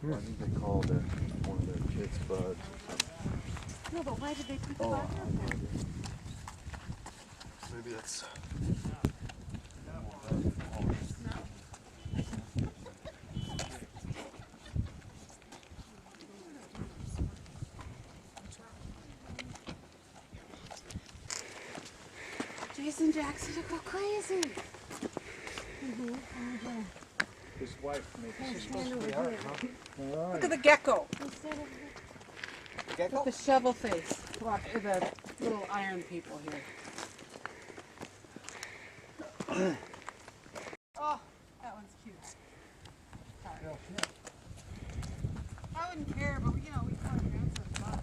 Well, I think they called one of their kids buds or something. No, but why did they put the button up there? Maybe that's... Jason Jackson will go crazy. His wife makes He's supposed to over be here. hard, huh? Look at the gecko. Gecko? The shovel face. Watch the little iron people here. Oh, that one's cute. Sorry. I wouldn't care, but you know, we kind of answer the spot.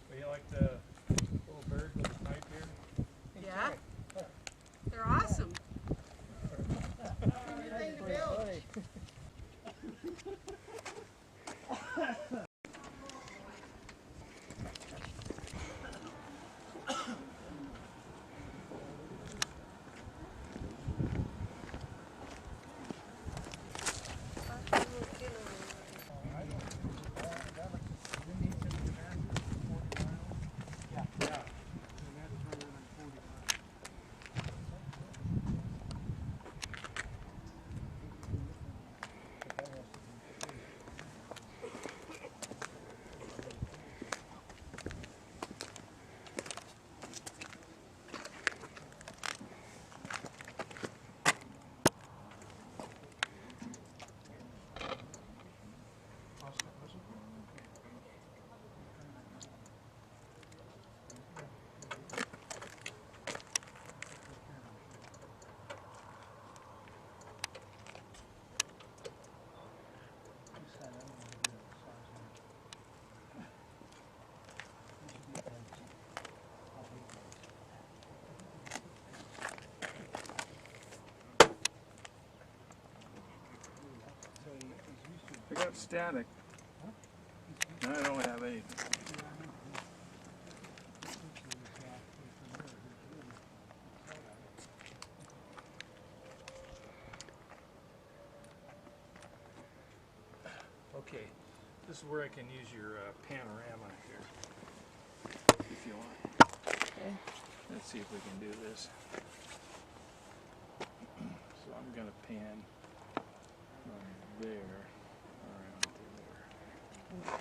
But you like the little bird with the pipe here? Yeah. They're awesome. Anything to build. I got static. I don't have anything. Okay, this is where I can use your panorama here, if you want. Okay. Let's see if we can do this. So I'm going to pan from there around to there.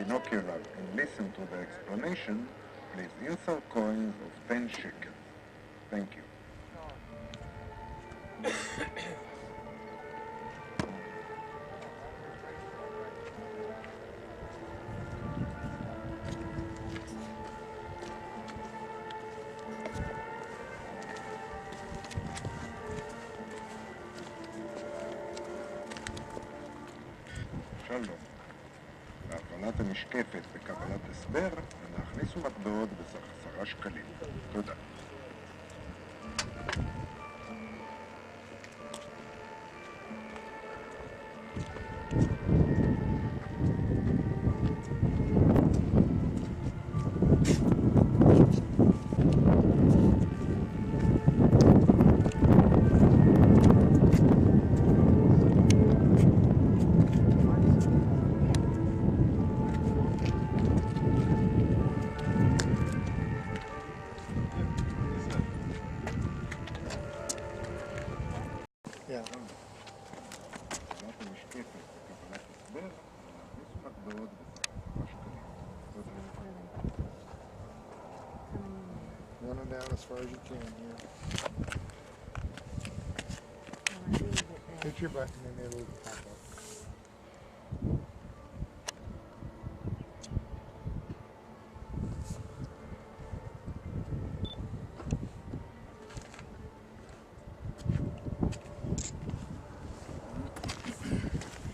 binocular and listen to the explanation, please insert coins of 10 shekels. Thank you. שלום. להפעלת המשקפת וקבלת הסבר, אנא הכניסו מטבעות בסך 10 שקלים. תודה. להפעלת המשקפת וקבלת הסבר, אנא הכניסו מטבעות בסך 10 שקלים. תודה. Run them down as far as you can, yeah. Hit your button and it'll pop up.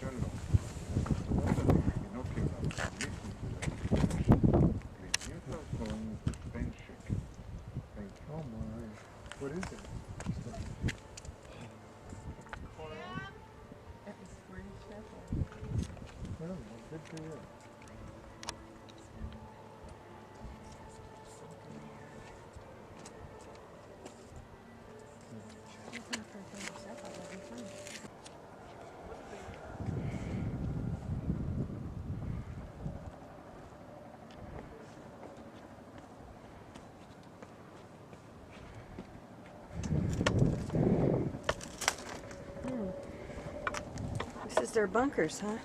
שלום. להפעלת בינוקולר and listen to the explanation, please insert coins of 10 shekels. Thank you. Oh my. What is it? Oh, good for you. This is their bunkers, huh?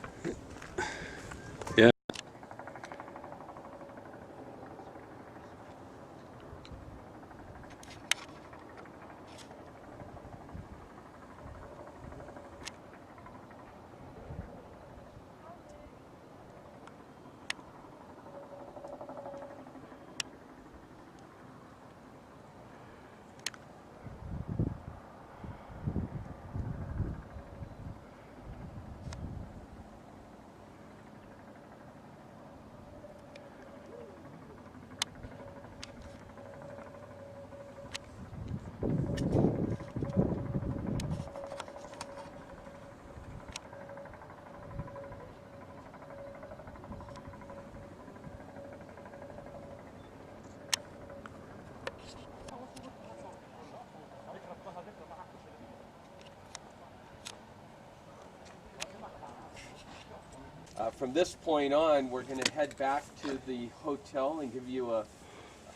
From this point on, we're going to head back to the hotel and give you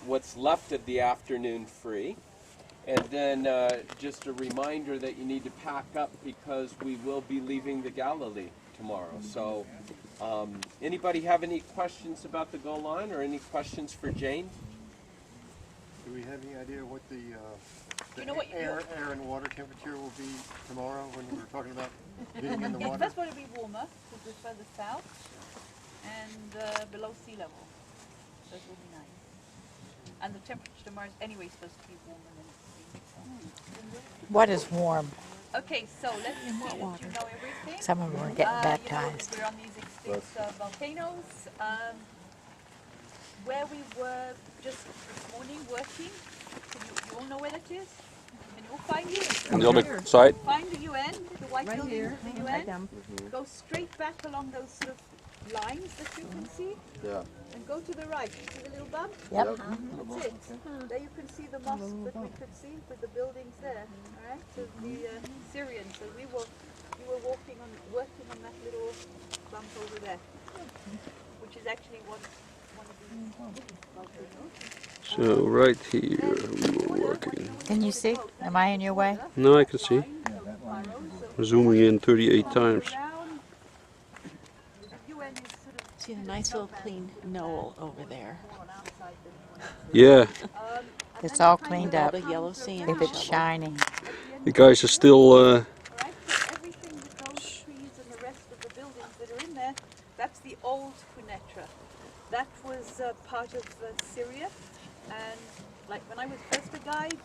what's left of the afternoon free. And then just a reminder that you need to pack up because we will be leaving the Galilee tomorrow. So anybody have any questions about the Golan or any questions for Jane? Do we have any idea what the You know what you air and water temperature will be tomorrow when we're talking about getting in the water? That's going to be warmer because we're further south and below sea level. So it will be nice. And the temperature tomorrow is anyway supposed to be warmer than it's What is warm? Okay, so let's see. Do you know everything? Some of them are getting You know, baptized. we're on these extinct volcanoes. Where we were just this morning working. You all know where that is? Can you all find it? On the other side? Find the UN, the white Right building, here. the UN. Go straight back along those sort of lines that you can see. Yeah. And go to the right. You see the little bump? Yep. That's it. There you can see the mosque that we could see with the buildings there. All right. So the Syrians. So we were working on that little bump over there, which is actually one of the volcanoes. So right here we were working. Can you see? Am I in your way? No, I can see. Zooming in 38 times. The UN is sort of See a nice little clean knoll over there. more on our side than on that. Yeah, And It's then all kind cleaned of up. comes Yellow sand. around If it's shiny. at the end the of guys are year. still, Right, so everything with those trees and the rest of the buildings that are in there, that's the old Quneitra. That was part of Syria, and like when I was first a guide,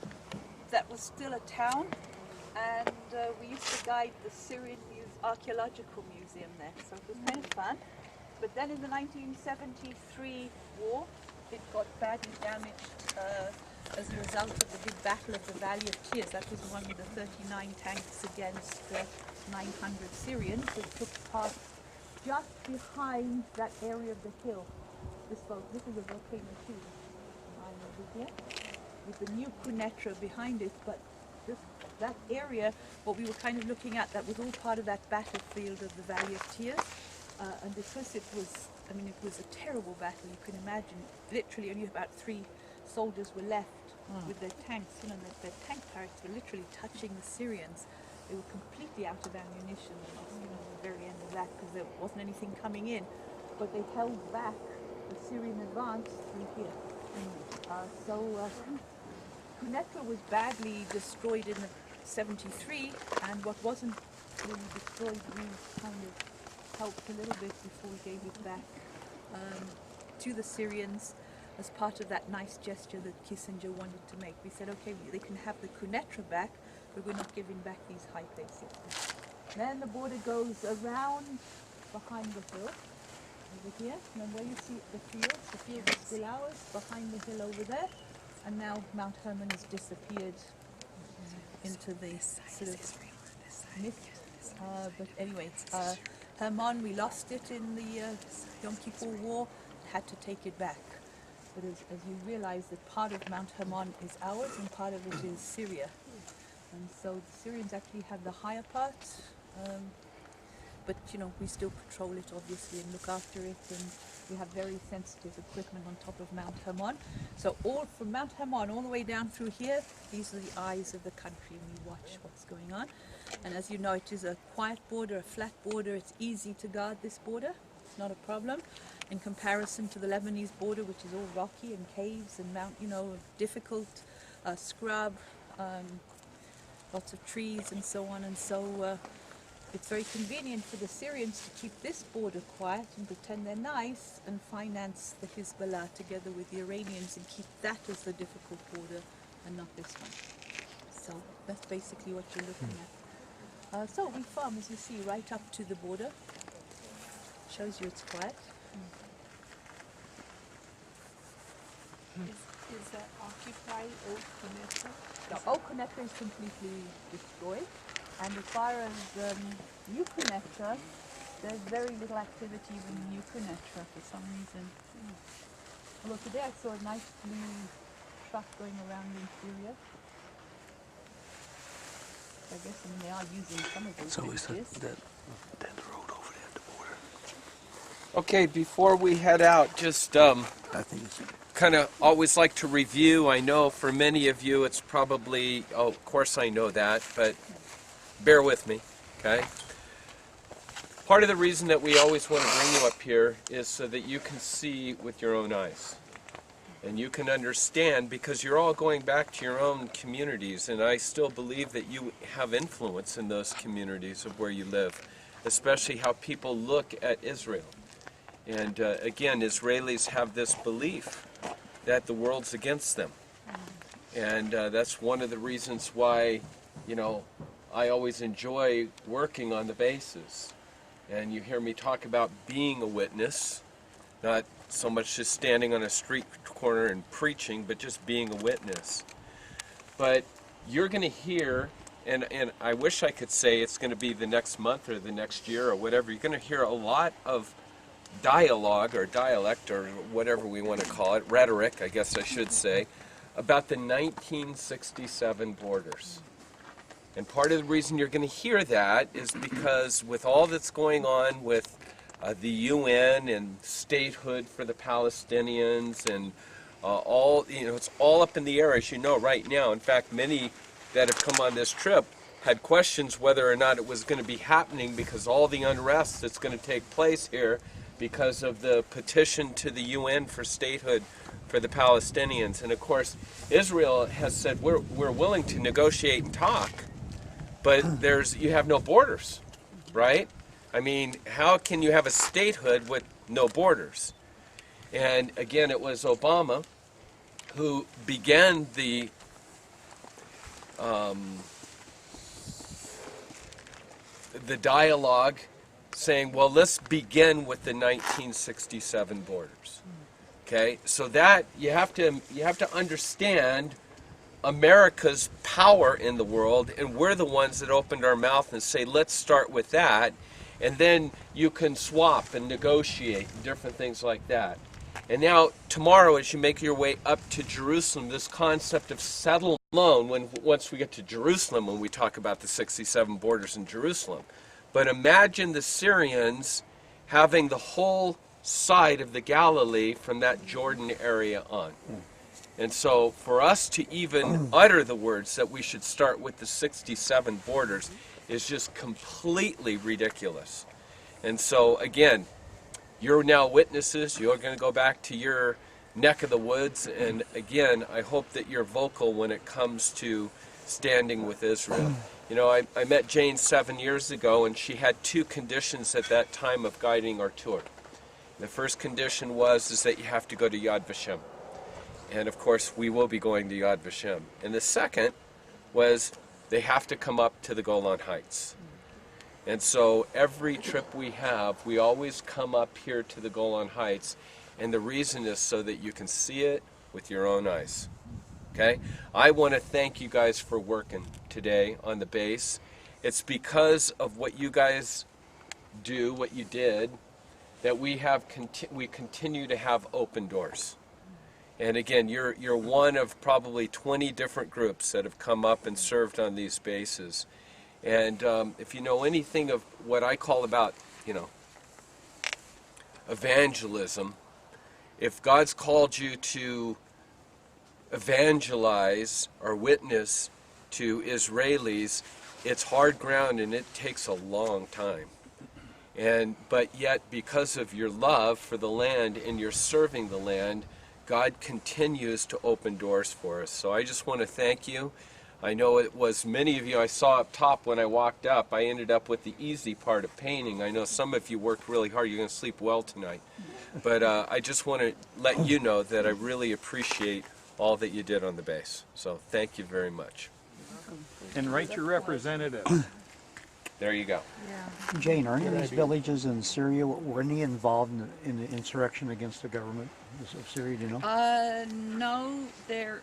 that was still a town, and we used to guide the Syrian Archaeological Museum there, so it was kind of fun. But then in the 1973 war, it got badly damaged as a result of the big battle of the Valley of Tears. That was one of the 39 tanks against 900 Syrians that took part just behind that area of the hill. This is a volcano too, over here, with the new Quneitra behind it. But that area, what we were kind of looking at, that was all part of that battlefield of the Valley of Tears. And because it was, it was a terrible battle, you can imagine. Literally only about 3 soldiers were left with their tanks. Their tank turrets were literally touching the Syrians. They were completely out of ammunition at the very end of that, because there wasn't anything coming in. But they held back the Syrian advance through here. Quneitra was badly destroyed in 73, and what wasn't really destroyed, we kind of helped a little bit before we gave it back to the Syrians as part of that nice gesture that Kissinger wanted to make. We said, okay, they can have the Quneitra back, but we're not giving back these high places. Then the border goes around behind the hill, over here, and then where you see the fields are still ours, behind the hill over there, and now Mount Hermon has disappeared into the sort of mist. But anyway, Hermon, we lost it in the Yom Kippur War, had to take it back. But as you realize that part of Mount Hermon is ours and part of it is Syria. And so the Syrians actually have the higher part, but we still patrol it obviously and look after it, and we have very sensitive equipment on top of Mount Hermon. So all from Mount Hermon all the way down through here, these are the eyes of the country, and we watch what's going on. And as you know, it is a quiet border, a flat border. It's easy to guard this border. It's not a problem in comparison to the Lebanese border, which is all rocky and caves and difficult scrub, lots of trees and so on. And so it's very convenient for the Syrians to keep this border quiet and pretend they're nice and finance the Hezbollah together with the Iranians and keep that as the difficult border and not this one. So that's basically what you're looking at. So we farm, as you see, right up to the border. Shows you it's quiet. Is that occupied Old Quneitra? The old Quneitra is completely destroyed. And as far as New Quneitra, there's very little activity in New Quneitra for some reason. Although today I saw a nice blue truck going around in Syria. I guess they are using some of those bridges. that road over there at the border? Okay, before we head out, just I think it's kind of always like to review. I know for many of you it's probably, of course I know that, but bear with me, okay? Part of the reason that we always want to bring you up here is so that you can see with your own eyes. And you can understand, because you're all going back to your own communities, and I still believe that you have influence in those communities of where you live, especially how people look at Israel. And again, Israelis have this belief that the world's against them. And that's one of the reasons why, I always enjoy working on the bases. And you hear me talk about being a witness, not so much just standing on a street corner and preaching, but just being a witness. But you're going to hear, and I wish I could say it's going to be the next month or the next year or whatever, you're going to hear a lot of dialogue or dialect or whatever we want to call it, rhetoric, I guess I should say, about the 1967 borders. And part of the reason you're going to hear that is because with all that's going on with the UN and statehood for the Palestinians and it's all up in the air, as you know, right now. In fact, many that have come on this trip had questions whether or not it was going to be happening because all the unrest that's going to take place here because of the petition to the UN for statehood for the Palestinians. And of course, Israel has said we're willing to negotiate and talk, but you have no borders, right? I mean, how can you have a statehood with no borders? And again, it was Obama who began the dialogue, saying, well, let's begin with the 1967 borders. Okay, so that you have to understand America's power in the world, and we're the ones that opened our mouth and say, let's start with that, and then you can swap and negotiate and different things like that. And now tomorrow, as you make your way up to Jerusalem, this concept of settle alone, once we get to Jerusalem, when we talk about the 67 borders in Jerusalem. But imagine the Syrians having the whole side of the Galilee from that Jordan area on. And so for us to even utter the words that we should start with the 67 borders is just completely ridiculous. And so again, you're now witnesses. You're going to go back to your neck of the woods. And again, I hope that you're vocal when it comes to standing with Israel. You know, I met Jane 7 years ago, and she had 2 conditions at that time of guiding our tour. The first condition is that you have to go to Yad Vashem. And of course, we will be going to Yad Vashem. And the second was they have to come up to the Golan Heights. And so every trip we have, we always come up here to the Golan Heights. And the reason is so that you can see it with your own eyes. Okay? I want to thank you guys for working today on the base. It's because of what you guys do, what you did, that we continue to have open doors. And again, you're one of probably 20 different groups that have come up and served on these bases. And if you know anything of what I call about, evangelism, if God's called you to evangelize or witness to Israelis, it's hard ground and it takes a long time. But yet, because of your love for the land and your serving the land, God continues to open doors for us. So I just want to thank you. I know it was many of you I saw up top when I walked up. I ended up with the easy part of painting. I know some of you worked really hard. You're going to sleep well tonight. But I just want to let you know that I really appreciate all that you did on the base. So thank you very much. And write your representative. There you go. Jane, are any of these villages in Syria, were any involved in the insurrection against the government of Syria, do you know? No, they're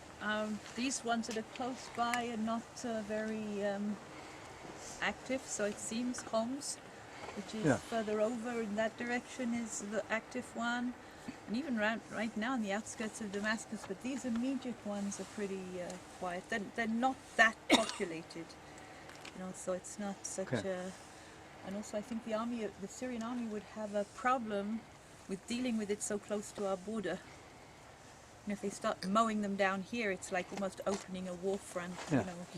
these ones that are close by are not very active. So it seems Homs, which is further over in that direction, is the active one. And even right now on the outskirts of Damascus, but these immediate ones are pretty quiet. They're not that populated. So it's not such a... And also I think the Syrian army would have a problem with dealing with it so close to our border. If they start mowing them down here, it's like almost opening a war front,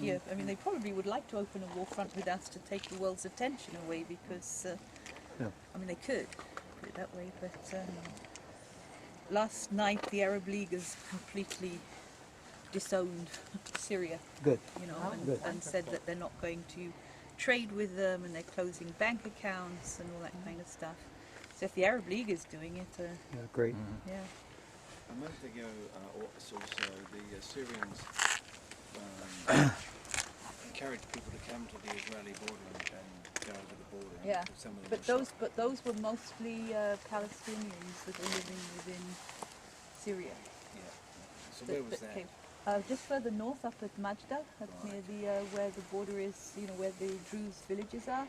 here. I mean, they probably would like to open a war front with us to take the world's attention away because, I mean, they could, put it that way, but last night the Arab League has completely disowned Syria. Good. And said that they're not going to trade with them and they're closing bank accounts and all that kind of stuff. So if the Arab League is doing it, great. yeah. A month ago, or so, the Syrians encouraged people to come to the Israeli border and go over the border. Yeah, Some of them but those were mostly Palestinians that were living within Syria. Yeah. So where was that? Just further north, up at Majda, near the where the border is, where the Druze villages are.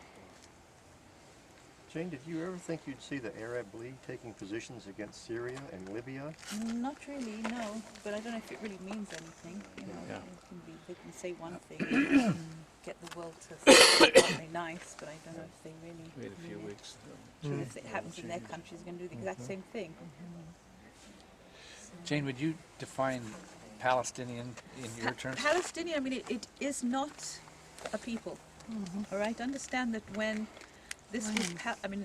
Jane, did you ever think you'd see the Arab League taking positions against Syria and Libya? Not really, no. But I don't know if it really means anything. They can say one thing and get the world to say something nice, but I don't know if they really. Wait a few weeks. If it happens in their country, they're going to do the exact same thing. Jane, would you define Palestinian in your terms? Palestinian, I mean, it is not a people. All right, understand that when this was,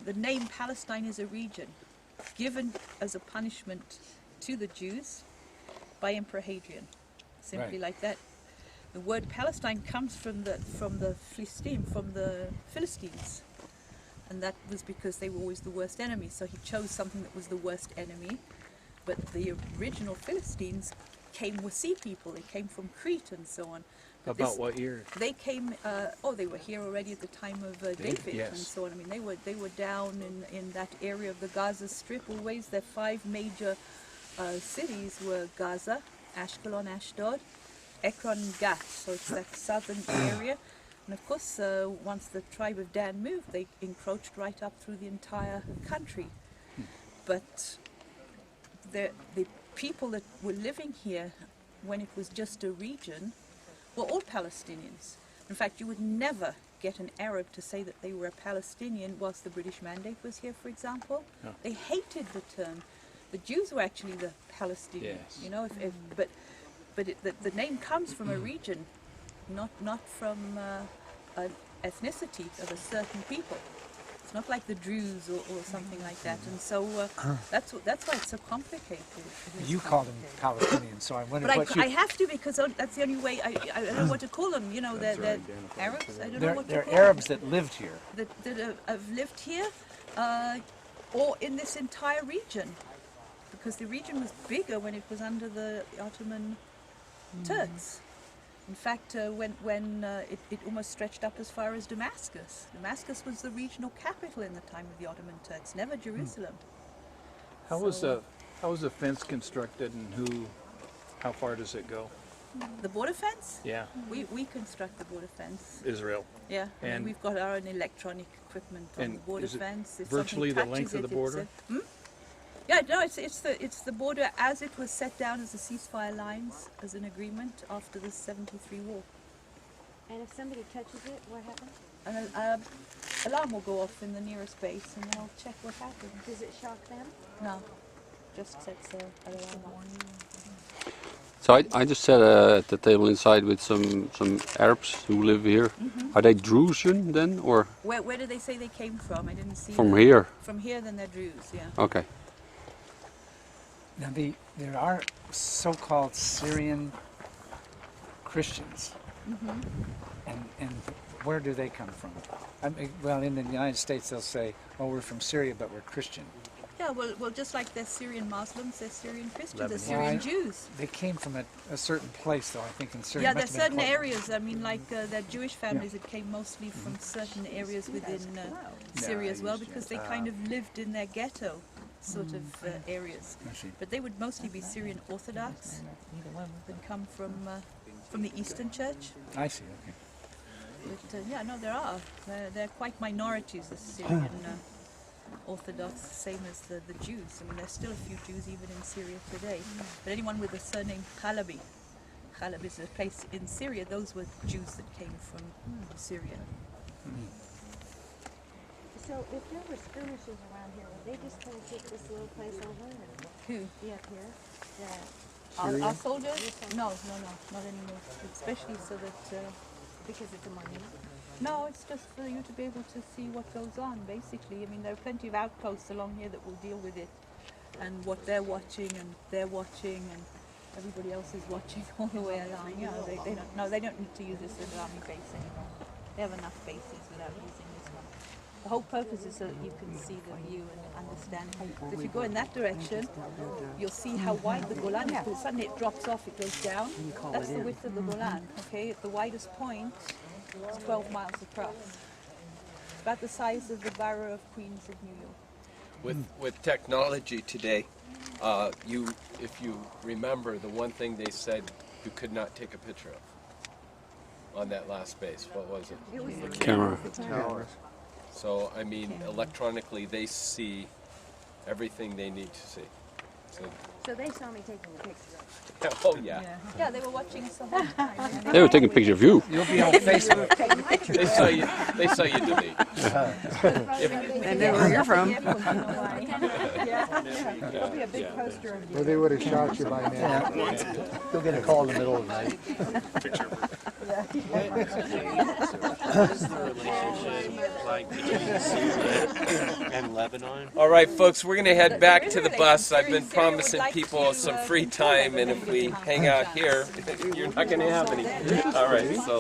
the name Palestine is a region. given as a punishment to the Jews by Emperor Hadrian. Simply Right. like that. The word Palestine comes from the Philistine, from the Philistines. And that was because they were always the worst enemy. So he chose something that was the worst enemy. But the original Philistines came with sea people. They came from Crete and so on. But About what year? they came. They were here already at the time of David yes. and so on. I mean, they were down in that area of the Gaza Strip. Always, their 5 major cities were Gaza, Ashkelon, Ashdod, Ekron, and Gath. So it's that southern area. And of course, once the tribe of Dan moved, they encroached right up through the entire country. But the people that were living here, when it was just a region, were all Palestinians. In fact, you would never get an Arab to say that they were a Palestinian whilst the British Mandate was here, for example. No. They hated the term. The Jews were actually the Palestinians. Yes. You know, the name comes from a region, not from an ethnicity of a certain people. It's not like the Druze or something like that. And so that's why it's so complicated. You call them Palestinians, so I wonder But what you... I have to, because that's the only way. I don't know what to call them. You know, they're Arabs. I don't know what to They're call Arabs them. that lived here. That have lived here, or in this entire region, because the region was bigger when it was under the Ottoman Turks. In fact, when it almost stretched up as far as Damascus. Damascus was the regional capital in the time of the Ottoman Turks, never Jerusalem. How was the fence constructed, and how far does it go? The border fence? Yeah, We construct the border fence. Israel. Yeah, and And- we've got our own electronic equipment on And the border is it fence. If virtually something the length touches of the it, border? Yeah, no, it's the border as it was set down as the ceasefire lines, as an agreement after the '73 war. And if somebody touches it, what happens? An alarm will go off in the nearest base, and they'll check what happened. Does it shock them? No, just sets an alarm off. So I just sat at the table inside with some Arabs who live here. Are they Drusian then, or Where did they say they came from? I didn't see. from them. here? From here, then they're Druze. Yeah. Okay. Now, there are so-called Syrian Christians, and where do they come from? I mean, well, in the United States, they'll say, "Oh, we're from Syria, but we're Christian." Yeah, well, just like they're Syrian Muslims, they're Syrian Christians, they're Lebanon. Syrian Jews. They came from a certain place, though. I think in Syria. Yeah, It must there's have been certain close. areas. I mean, like they're Jewish families that came mostly from certain areas within Syria as well, because they kind of lived in their ghetto sort of areas. I see. But they would mostly be Syrian Orthodox that come from the Eastern Church. I see. Okay. But yeah, no, there are. They're quite minorities, the Syrian Orthodox, same as the Jews. I mean, there's still a few Jews even in Syria today. But anyone with the surname Halabi, Halab is a place in Syria, those were Jews that came from Syria. So if there were skirmishes around here, would they just kind of take this little place over? Or Who? be up here? Our soldiers? No, not anymore. Especially so that... Because it's a monument? No, it's just for you to be able to see what goes on, basically. I mean, there are plenty of outposts along here that will deal with it, and what they're watching, and everybody else is watching all the way along. You know, they don't need to use this as an army base anymore. They have enough bases without using this one. The whole purpose is so that you can see the view and understand. So if you go in that direction, you'll see how wide the Golan is, because suddenly it drops off, it goes down. That's the width of the Golan, okay? At the widest point, it's 12 miles across. It's about the size of the borough of Queens of New York. With technology today, if you remember, the one thing they said you could not take a picture of on that last base, what was it? It was the Camera. Towers. So, I mean, electronically they see everything they need to see. So they saw me taking a picture of it. Oh yeah. Yeah, they were watching us the whole time. They were taking a picture of you. You'll be on Facebook. They saw you delete. They know where you're from. There'll be a big poster of Or they would have shot you by now. You'll get a call in the middle of the night. What is the relationship like between Syria and Lebanon? All right, folks, we're going to head back to the bus. I've been promising people some free time, and if we hang out here, you're not going to have any. All right, so